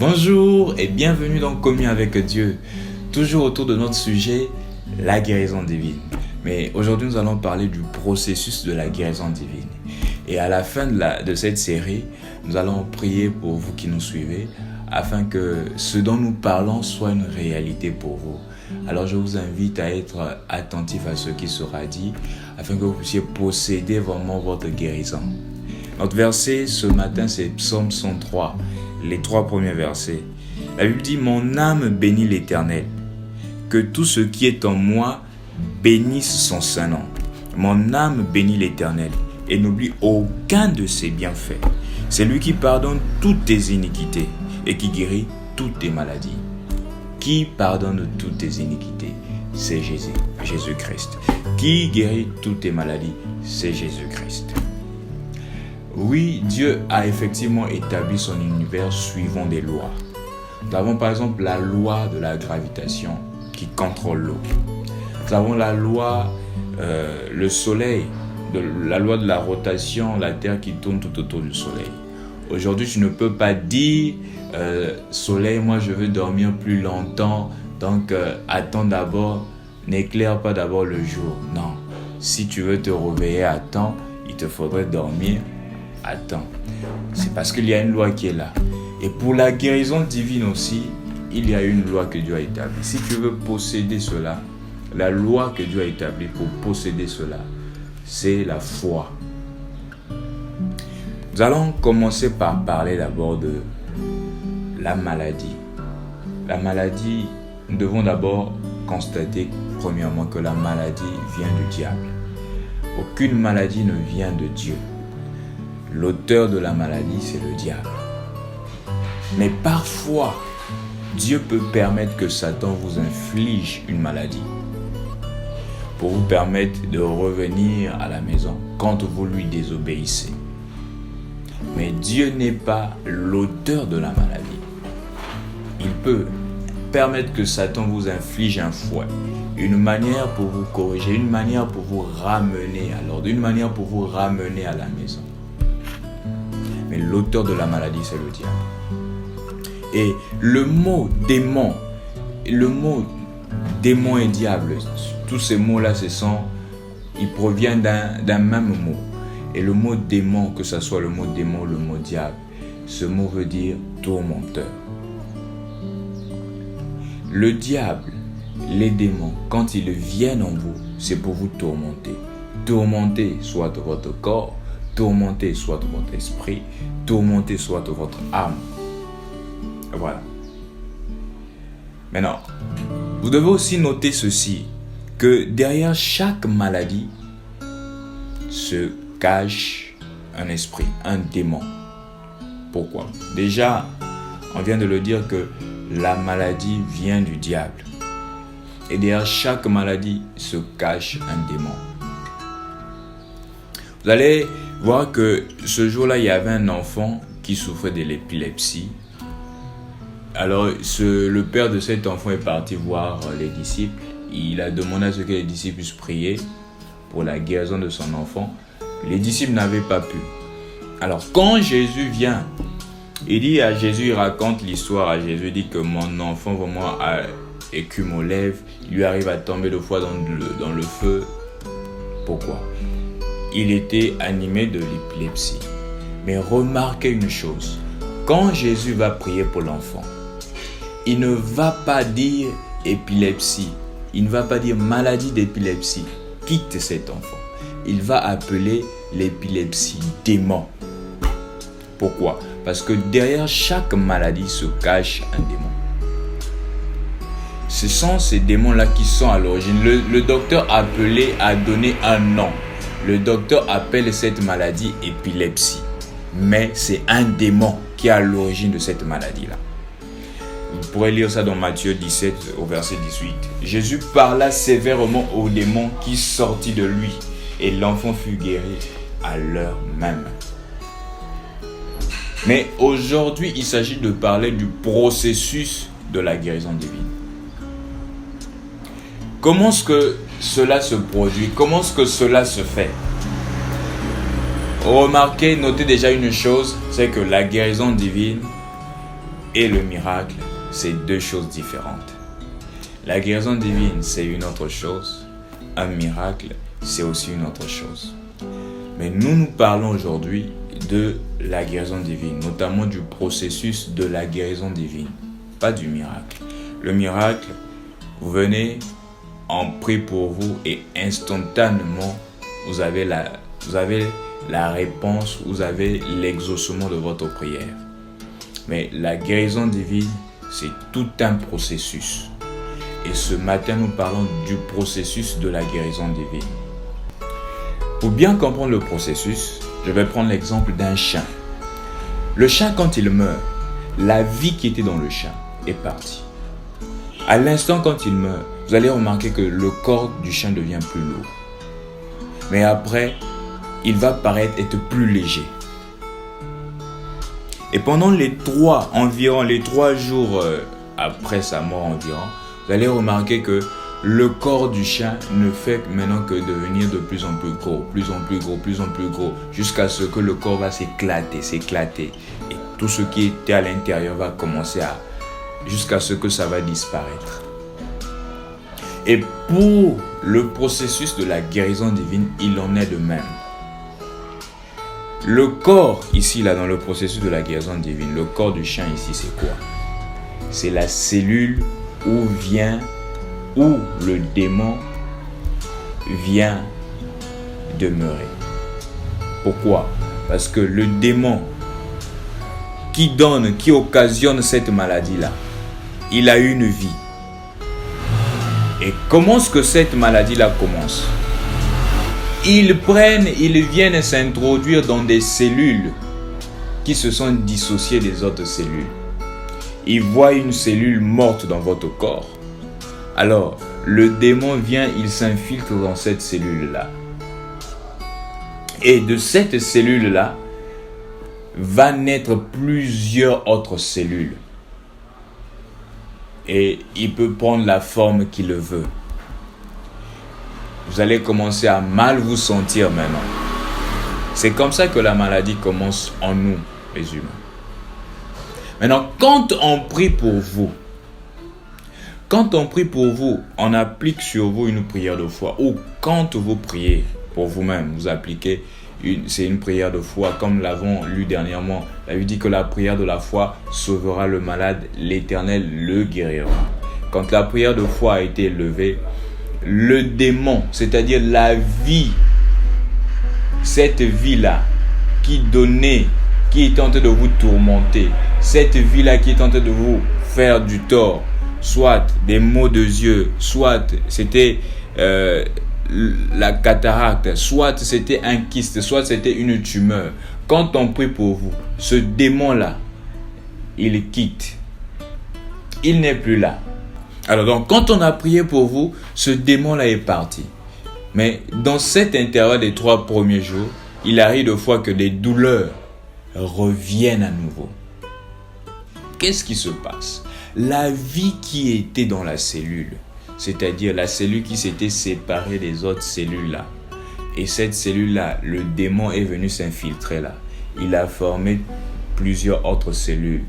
Bonjour et bienvenue dans Communion avec Dieu, toujours autour de notre sujet, la guérison divine. Mais aujourd'hui, nous allons parler du processus de la guérison divine. Et à la fin de cette série, nous allons prier pour vous qui nous suivez, afin que ce dont nous parlons soit une réalité pour vous. Alors je vous invite à être attentif à ce qui sera dit, afin que vous puissiez posséder vraiment votre guérison. Notre verset ce matin, c'est Psaume 103, les 3 premiers versets. La Bible dit « Mon âme bénit l'Éternel, que tout ce qui est en moi bénisse son saint nom. Mon âme bénit l'Éternel et n'oublie aucun de ses bienfaits. C'est lui qui pardonne toutes tes iniquités et qui guérit toutes tes maladies. » Qui pardonne toutes tes iniquités? C'est Jésus-Christ. Qui guérit toutes tes maladies? C'est Jésus-Christ. Oui, Dieu a effectivement établi son univers suivant des lois. Nous avons par exemple la loi de la gravitation qui contrôle l'eau. Nous avons la loi, le soleil, la loi de la rotation, la terre qui tourne tout autour du soleil. Aujourd'hui, tu ne peux pas dire soleil, moi je veux dormir plus longtemps, donc attends d'abord, n'éclaire pas d'abord le jour. Non, si tu veux te réveiller à temps, il te faudrait dormir à temps. C'est parce qu'il y a une loi qui est là. Et pour la guérison divine aussi, il y a une loi que Dieu a établie. Si tu veux posséder cela, la loi que Dieu a établie pour posséder cela, c'est la foi. Nous allons commencer par parler d'abord de la maladie. La maladie, nous devons d'abord constater premièrement que la maladie vient du diable. Aucune maladie ne vient de Dieu. L'auteur de la maladie, c'est le diable. Mais parfois, Dieu peut permettre que Satan vous inflige une maladie pour vous permettre de revenir à la maison quand vous lui désobéissez. Mais Dieu n'est pas l'auteur de la maladie. Il peut permettre que Satan vous inflige un fouet, une manière pour vous corriger, une manière pour vous ramener à l'ordre, une manière pour vous ramener à la maison. Mais l'auteur de la maladie, c'est le diable. Et le mot démon et diable, tous ces mots-là, ils proviennent d'un même mot. Et le mot démon, que ce soit le mot démon, le mot diable, ce mot veut dire tourmenteur. Le diable, les démons, quand ils viennent en vous, c'est pour vous tourmenter. Tourmenter soit votre corps, tourmenter soit votre esprit, tourmenter soit votre âme. Voilà. Maintenant, vous devez aussi noter ceci, que derrière chaque maladie se cache un esprit, un démon. Pourquoi? Déjà, on vient de le dire que la maladie vient du diable. Et derrière chaque maladie se cache un démon. Vous allez voir que ce jour-là, il y avait un enfant qui souffrait de l'épilepsie. Alors, le père de cet enfant est parti voir les disciples. Il a demandé à ce que les disciples puissent prier pour la guérison de son enfant. Les disciples n'avaient pas pu. Alors, quand Jésus vient, il dit à Jésus, il raconte l'histoire à Jésus, il dit que mon enfant vraiment a écume aux lèvres, il lui arrive à tomber 2 fois dans le feu. Pourquoi? Il était animé de l'épilepsie. Mais remarquez une chose, quand Jésus va prier pour l'enfant, il ne va pas dire épilepsie, il ne va pas dire maladie d'épilepsie, quitte cet enfant. Il va appeler l'épilepsie démon. Pourquoi? Parce que derrière chaque maladie se cache un démon. Ce sont ces démons-là qui sont à l'origine. Le docteur appelé a donné un nom. Le docteur appelle cette maladie épilepsie. Mais c'est un démon qui est à l'origine de cette maladie-là. Vous pourrez lire ça dans Matthieu 17 au verset 18. Jésus parla sévèrement au démon qui sortit de lui et l'enfant fut guéri à l'heure même. Mais aujourd'hui, il s'agit de parler du processus de la guérison divine. Comment est-ce que cela se produit? Comment est-ce que cela se fait? Remarquez, notez déjà une chose, c'est que la guérison divine et le miracle, c'est deux choses différentes. La guérison divine, c'est une autre chose. Un miracle, c'est aussi une autre chose. Mais nous parlons aujourd'hui de la guérison divine, notamment du processus de la guérison divine, pas du miracle. Le miracle, vous venez, on prie pour vous et instantanément, vous avez la réponse, vous avez l'exaucement de votre prière. Mais la guérison divine, c'est tout un processus. Et ce matin, nous parlons du processus de la guérison divine. Pour bien comprendre le processus, je vais prendre l'exemple d'un chien. Le chien, quand il meurt, la vie qui était dans le chien est partie. À l'instant quand il meurt, vous allez remarquer que le corps du chien devient plus lourd. Mais après, il va paraître être plus léger. Et pendant les 3 jours après sa mort environ, vous allez remarquer que le corps du chien ne fait maintenant que devenir de plus en plus gros, plus en plus gros, plus en plus gros, jusqu'à ce que le corps va s'éclater. Et tout ce qui était à l'intérieur va commencer jusqu'à ce que ça va disparaître. Et pour le processus de la guérison divine, il en est de même. Le corps, ici, là, dans le processus de la guérison divine, le corps du chien ici, c'est quoi? C'est la cellule où le démon vient demeurer. Pourquoi? Parce que le démon qui occasionne cette maladie-là, il a une vie. Et comment est-ce que cette maladie-là commence? Ils viennent s'introduire dans des cellules qui se sont dissociées des autres cellules. Ils voient une cellule morte dans votre corps. Alors, le démon vient, il s'infiltre dans cette cellule-là. Et de cette cellule-là, va naître plusieurs autres cellules. Et il peut prendre la forme qu'il veut. Vous allez commencer à mal vous sentir maintenant. C'est comme ça que la maladie commence en nous, les humains. Maintenant, quand on prie pour vous, on applique sur vous une prière de foi. Ou quand vous priez pour vous-même, vous appliquez c'est une prière de foi, comme l'avons lu dernièrement. La Bible dit que la prière de la foi sauvera le malade, l'Éternel le guérira. Quand la prière de foi a été levée, le démon, c'est-à-dire la vie, cette vie-là qui était en train de vous tourmenter, cette vie-là qui est en train de vous faire du tort, soit des maux de yeux, soit c'était la cataracte, soit c'était un kyste, soit c'était une tumeur. Quand on prie pour vous, ce démon-là, il quitte. Il n'est plus là. Alors donc, quand on a prié pour vous, ce démon-là est parti. Mais dans cet intervalle des 3 premiers jours, il arrive de fois que des douleurs reviennent à nouveau. Qu'est-ce qui se passe? La vie qui était dans la cellule, c'est-à-dire la cellule qui s'était séparée des autres cellules là. Et cette cellule-là, le démon est venu s'infiltrer là. Il a formé plusieurs autres cellules.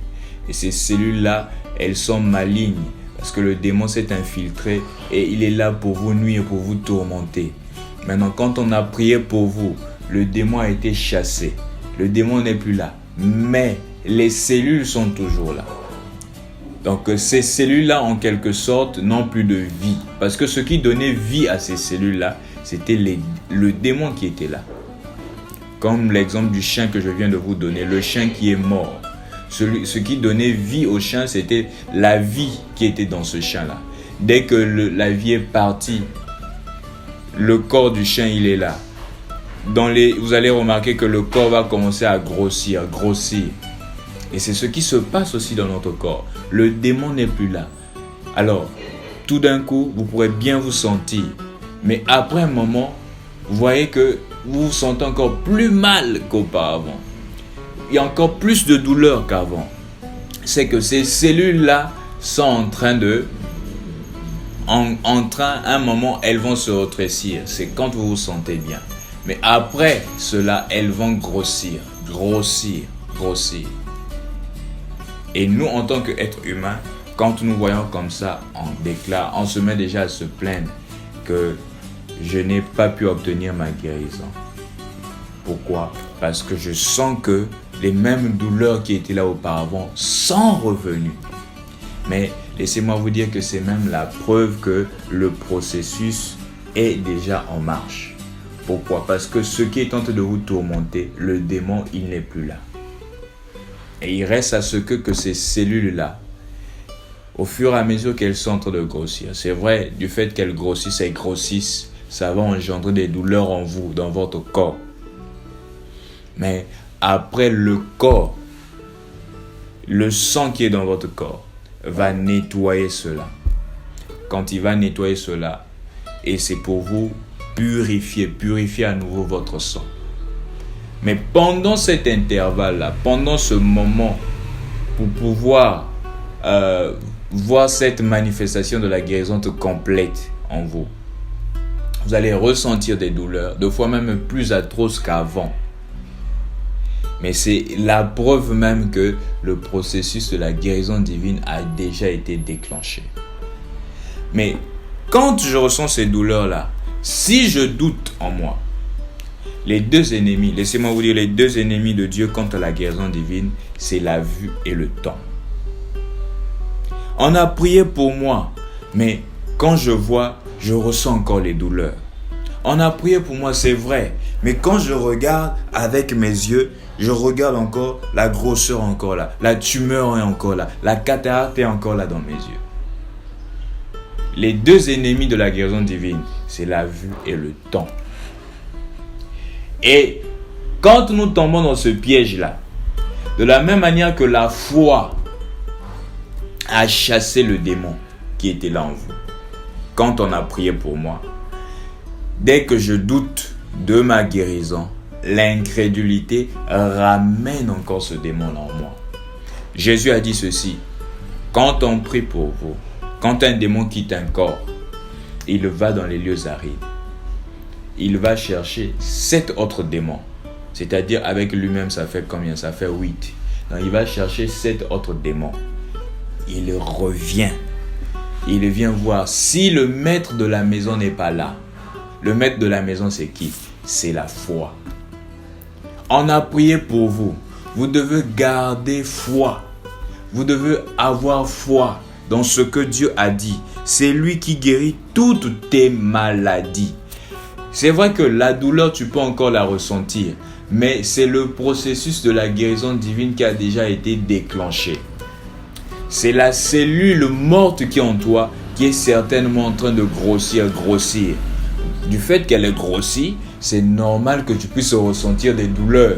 Et ces cellules-là, elles sont malignes parce que le démon s'est infiltré et il est là pour vous nuire, pour vous tourmenter. Maintenant, quand on a prié pour vous, le démon a été chassé. Le démon n'est plus là. Mais les cellules sont toujours là. Donc ces cellules-là, en quelque sorte, n'ont plus de vie. Parce que ce qui donnait vie à ces cellules-là, c'était le démon qui était là. Comme l'exemple du chien que je viens de vous donner, le chien qui est mort. Ce qui donnait vie au chien, c'était la vie qui était dans ce chien-là. Dès que la vie est partie, le corps du chien, il est là. Vous allez remarquer que le corps va commencer à grossir. Et c'est ce qui se passe aussi dans notre corps. Le démon n'est plus là. Alors, tout d'un coup, vous pourrez bien vous sentir. Mais après un moment, vous voyez que vous vous sentez encore plus mal qu'auparavant. Il y a encore plus de douleur qu'avant. C'est que ces cellules-là sont en train un moment, elles vont se rétrécir. C'est quand vous vous sentez bien. Mais après cela, elles vont grossir. Et nous, en tant qu'êtres humains, quand nous voyons comme ça, on se met déjà à se plaindre que je n'ai pas pu obtenir ma guérison. Pourquoi? Parce que je sens que les mêmes douleurs qui étaient là auparavant sont revenues. Mais laissez-moi vous dire que c'est même la preuve que le processus est déjà en marche. Pourquoi? Parce que ce qui est en train de vous tourmenter, le démon, il n'est plus là. Et il reste à ce que ces cellules-là, au fur et à mesure qu'elles sont en train de grossir, c'est vrai, du fait qu'elles grossissent, ça va engendrer des douleurs en vous, dans votre corps. Mais après, le corps, le sang qui est dans votre corps, va nettoyer cela. Quand il va nettoyer cela, et c'est pour vous purifier à nouveau votre sang. Mais pendant cet intervalle-là, pendant ce moment, pour pouvoir voir cette manifestation de la guérison complète en vous, vous allez ressentir des douleurs, deux fois même plus atroces qu'avant. Mais c'est la preuve même que le processus de la guérison divine a déjà été déclenché. Mais quand je ressens ces douleurs-là, si je doute en moi, les deux ennemis, laissez-moi vous dire, les deux ennemis de Dieu contre la guérison divine, c'est la vue et le temps. On a prié pour moi, mais quand je vois, je ressens encore les douleurs. On a prié pour moi, c'est vrai, mais quand je regarde avec mes yeux, je regarde encore la grosseur encore là, la tumeur est encore là, la cataracte est encore là dans mes yeux. Les deux ennemis de la guérison divine, c'est la vue et le temps. Et quand nous tombons dans ce piège-là, de la même manière que la foi a chassé le démon qui était là en vous, quand on a prié pour moi, dès que je doute de ma guérison, l'incrédulité ramène encore ce démon-là en moi. Jésus a dit ceci: quand on prie pour vous, quand un démon quitte un corps, il va dans les lieux arides. Il va chercher 7 autres démons. C'est-à-dire avec lui-même, ça fait combien? Ça fait 8. Donc il va chercher 7 autres démons. Il revient. Il vient voir si le maître de la maison n'est pas là. Le maître de la maison, c'est qui? C'est la foi. On a prié pour vous. Vous devez garder foi. Vous devez avoir foi dans ce que Dieu a dit. C'est lui qui guérit toutes tes maladies. C'est vrai que la douleur, tu peux encore la ressentir. Mais c'est le processus de la guérison divine qui a déjà été déclenché. C'est la cellule morte qui est en toi qui est certainement en train de grossir. Du fait qu'elle est grossie, c'est normal que tu puisses ressentir des douleurs.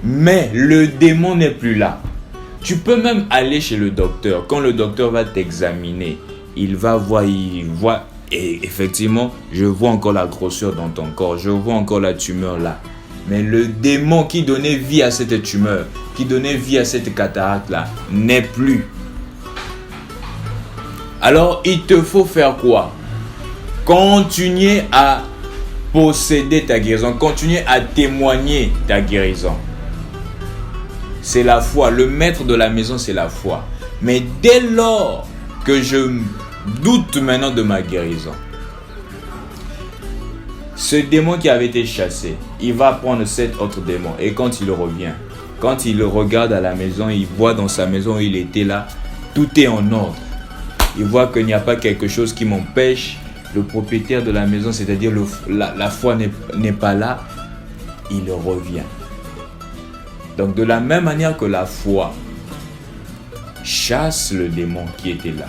Mais le démon n'est plus là. Tu peux même aller chez le docteur. Quand le docteur va t'examiner, il voit, et effectivement, je vois encore la grosseur dans ton corps. Je vois encore la tumeur là. Mais le démon qui donnait vie à cette tumeur, qui donnait vie à cette cataracte là, n'est plus. Alors, il te faut faire quoi? Continuer à posséder ta guérison. Continuer à témoigner ta guérison. C'est la foi. Le maître de la maison, c'est la foi. Mais dès lors que je doute maintenant de ma guérison, ce démon qui avait été chassé, il va prendre 7 autres démons. Et quand il revient, quand il regarde à la maison, il voit dans sa maison où il était là, tout est en ordre. Il voit qu'il n'y a pas quelque chose qui m'empêche. Le propriétaire de la maison, c'est-à-dire la foi n'est pas là. Il revient. Donc de la même manière que la foi chasse le démon qui était là,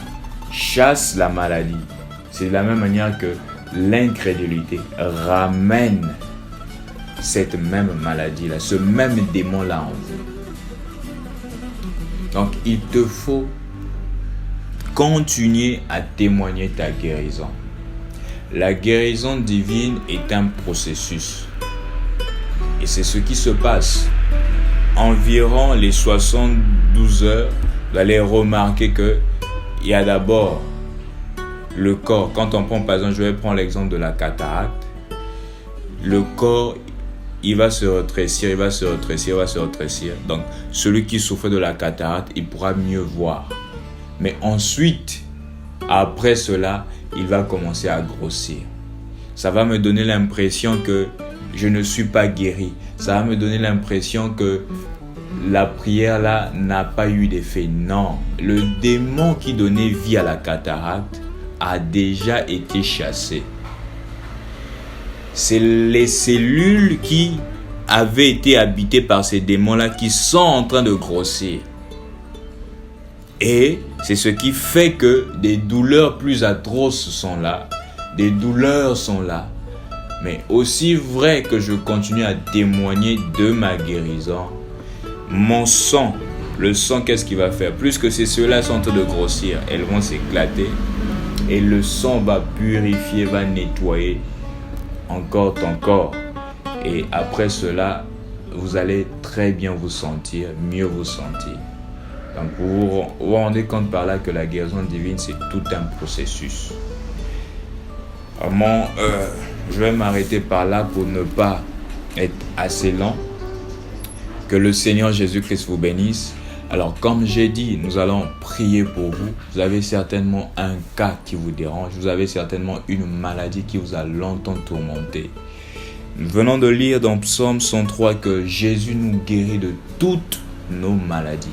chasse la maladie, c'est de la même manière que l'incrédulité ramène cette même maladie-là, ce même démon-là en vous. Donc il te faut continuer à témoigner ta guérison. La guérison divine est un processus. Et c'est ce qui se passe. Environ les 72 heures, vous allez remarquer qu'il y a d'abord le corps. Quand on prend, par exemple, je vais prendre l'exemple de la cataracte. Le corps, il va se rétrécir, il va se rétrécir, il va se rétrécir. Donc, celui qui souffre de la cataracte, il pourra mieux voir. Mais ensuite, après cela, il va commencer à grossir. Ça va me donner l'impression que je ne suis pas guéri. Ça va me donner l'impression que la prière là n'a pas eu d'effet. Non, le démon qui donnait vie à la cataracte a déjà été chassé. C'est les cellules qui avaient été habitées par ces démons-là qui sont en train de grossir. Et c'est ce qui fait que des douleurs plus atroces sont là. Des douleurs sont là. Mais aussi vrai que je continue à témoigner de ma guérison, mon sang, le sang, qu'est-ce qu'il va faire? Plus que ceux-là sont en train de grossir, elles vont s'éclater. Et le sang va purifier, va nettoyer encore ton corps. Et après cela, vous allez très bien vous sentir, mieux vous sentir. Donc vous vous rendez compte par là que la guérison divine, c'est tout un processus. Vraiment, je vais m'arrêter par là pour ne pas être assez lent. Que le Seigneur Jésus-Christ vous bénisse. Alors, comme j'ai dit, nous allons prier pour vous. Vous avez certainement un cas qui vous dérange. Vous avez certainement une maladie qui vous a longtemps tourmenté. Nous venons de lire dans Psaume 103 que Jésus nous guérit de toutes nos maladies.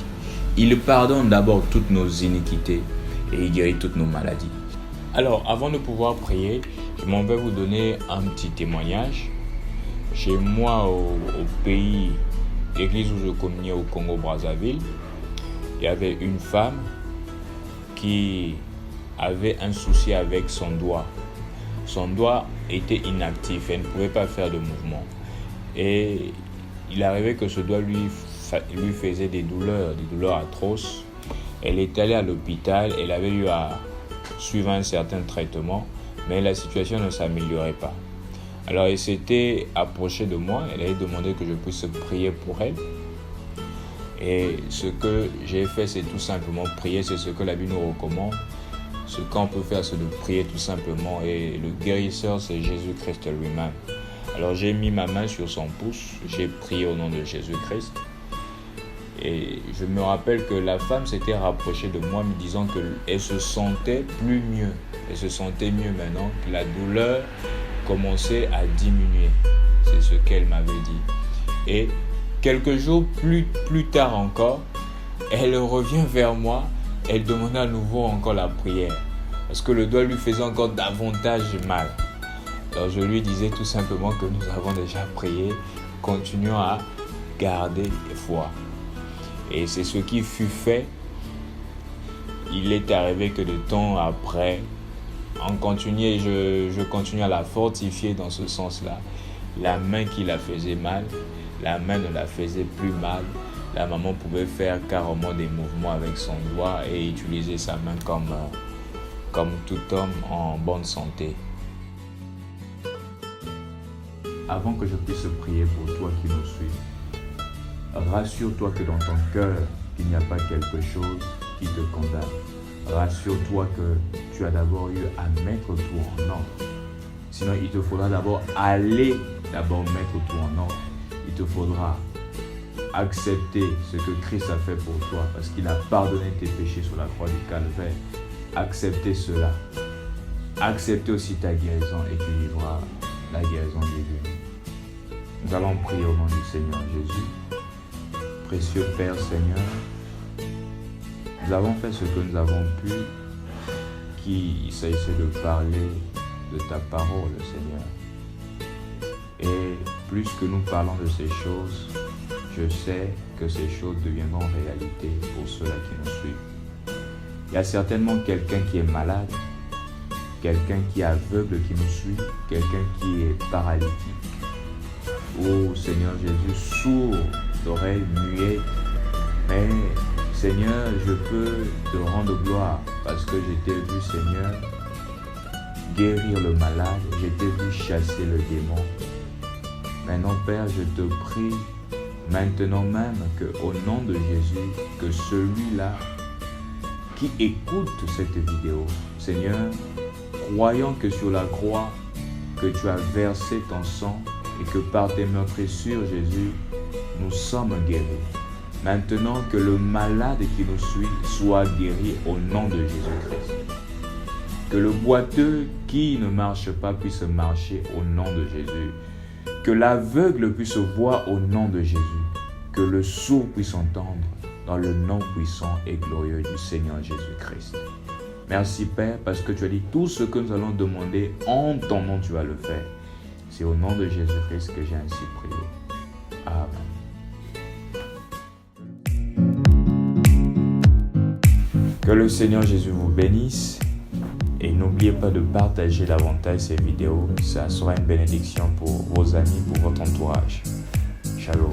Il pardonne d'abord toutes nos iniquités et il guérit toutes nos maladies. Alors, avant de pouvoir prier, je m'en vais vous donner un petit témoignage. Chez moi, au pays, l'église où je communiais au Congo-Brazzaville, il y avait une femme qui avait un souci avec son doigt. Son doigt était inactif, elle ne pouvait pas faire de mouvement. Et il arrivait que ce doigt lui faisait des douleurs atroces. Elle est allée à l'hôpital, elle avait eu à suivre un certain traitement, mais la situation ne s'améliorait pas. Alors elle s'était approchée de moi, elle avait demandé que je puisse prier pour elle. Et ce que j'ai fait, c'est tout simplement prier, c'est ce que la Bible nous recommande. Ce qu'on peut faire, c'est de prier tout simplement. Et le guérisseur, c'est Jésus-Christ lui-même. Alors j'ai mis ma main sur son pouce, j'ai prié au nom de Jésus-Christ. Et je me rappelle que la femme s'était rapprochée de moi, me disant qu'elle se sentait plus mieux. Elle se sentait mieux maintenant, que la douleur commençait à diminuer. C'est ce qu'elle m'avait dit. Et quelques jours plus tard encore, elle revient vers moi. Elle demandait à nouveau encore la prière. Parce que le doigt lui faisait encore davantage mal. Alors je lui disais tout simplement que nous avons déjà prié. Continuons à garder foi. Et c'est ce qui fut fait. Il est arrivé que de temps après, je continue à la fortifier dans ce sens-là. La main qui la faisait mal, la main ne la faisait plus mal. La maman pouvait faire carrément des mouvements avec son doigt et utiliser sa main comme tout homme en bonne santé. Avant que je puisse prier pour toi qui nous suis, rassure-toi que dans ton cœur, il n'y a pas quelque chose qui te condamne. Rassure-toi que tu as d'abord eu à mettre tout en ordre. Sinon, il te faudra d'abord mettre tout en ordre. Il te faudra accepter ce que Christ a fait pour toi parce qu'il a pardonné tes péchés sur la croix du Calvaire. Accepter cela. Accepter aussi ta guérison et tu vivras la guérison divine. Nous allons prier au nom du Seigneur Jésus. Précieux Père Seigneur, nous avons fait ce que nous avons pu, qui s'agissait de parler de ta parole, Seigneur. Et plus que nous parlons de ces choses, je sais que ces choses deviendront réalité pour ceux-là qui nous suivent. Il y a certainement quelqu'un qui est malade, quelqu'un qui est aveugle qui nous suit, quelqu'un qui est paralytique. Oh Seigneur Jésus, sourd d'oreilles, muet, mais Seigneur, je peux te rendre gloire parce que je t'ai vu, Seigneur, guérir le malade, je t'ai vu chasser le démon. Maintenant, Père, je te prie, maintenant même, qu'au nom de Jésus, que celui-là qui écoute cette vidéo, Seigneur, croyant que sur la croix, que tu as versé ton sang, et que par tes meurtrissures, Jésus, nous sommes guéris. Maintenant que le malade qui nous suit soit guéri au nom de Jésus-Christ. Que le boiteux qui ne marche pas puisse marcher au nom de Jésus. Que l'aveugle puisse voir au nom de Jésus. Que le sourd puisse entendre dans le nom puissant et glorieux du Seigneur Jésus-Christ. Merci Père parce que tu as dit tout ce que nous allons demander en ton nom tu vas le faire. C'est au nom de Jésus-Christ que j'ai ainsi prié. Amen. Que le Seigneur Jésus vous bénisse et n'oubliez pas de partager davantage ces vidéos. Ça sera une bénédiction pour vos amis, pour votre entourage. Shalom.